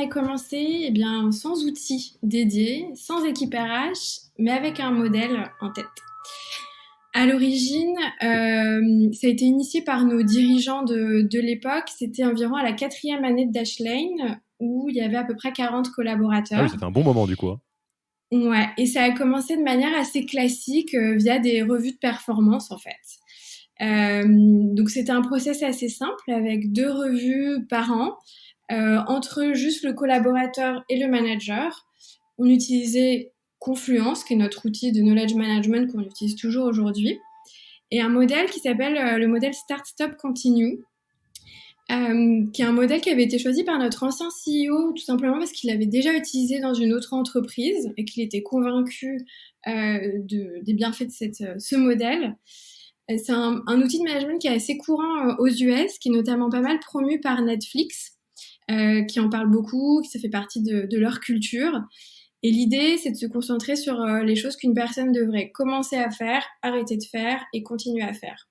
avait commencé, eh bien, sans outils dédiés, sans équipe RH, mais avec un modèle en tête. À l'origine, ça a été initié par nos dirigeants de l'époque. C'était environ à la 4e année de Dashlane, où il y avait à peu près 40 Ah oui, collaborateurs. ça fait un bon moment du coup, hein. Ouais, et ça a commencé de manière assez classique via des revues de performance en fait. Donc c'était un process assez simple avec 2 revues par an entre juste le collaborateur et le manager. On utilisait Confluence, qui est notre outil de knowledge management qu'on utilise toujours aujourd'hui, et un modèle qui s'appelle le modèle Start Stop Continue, qui est un modèle qui avait été choisi par notre ancien CEO tout simplement parce qu'il l'avait déjà utilisé dans une autre entreprise et qu'il était convaincu des bienfaits de ce modèle. C'est un outil de management qui est assez courant aux US, qui est notamment pas mal promu par Netflix, qui en parle beaucoup, qui ça fait partie de leur culture. Et l'idée, c'est de se concentrer sur les choses qu'une personne devrait commencer à faire, arrêter de faire et continuer à faire.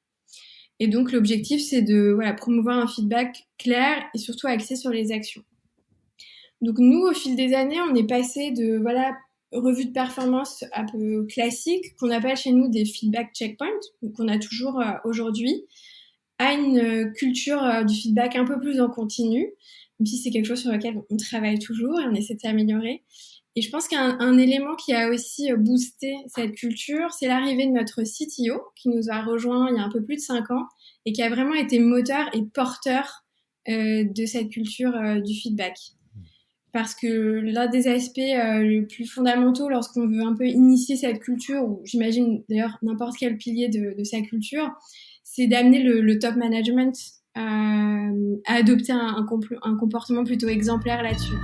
Et donc, l'objectif, c'est de promouvoir un feedback clair et surtout axé sur les actions. Donc, nous, au fil des années, on est passé de revues de performance un peu classiques, qu'on appelle chez nous des feedback checkpoints, qu'on a toujours aujourd'hui, à une culture du feedback un peu plus en continu, même si c'est quelque chose sur lequel on travaille toujours et on essaie de s'améliorer. Et je pense qu'un élément qui a aussi boosté cette culture, c'est l'arrivée de notre CTO, qui nous a rejoint il y a un peu plus de 5 ans, et qui a vraiment été moteur et porteur de cette culture du feedback. Parce que l'un des aspects les plus fondamentaux lorsqu'on veut un peu initier cette culture, ou j'imagine d'ailleurs n'importe quel pilier de sa culture, c'est d'amener le top management à adopter un comportement plutôt exemplaire là-dessus.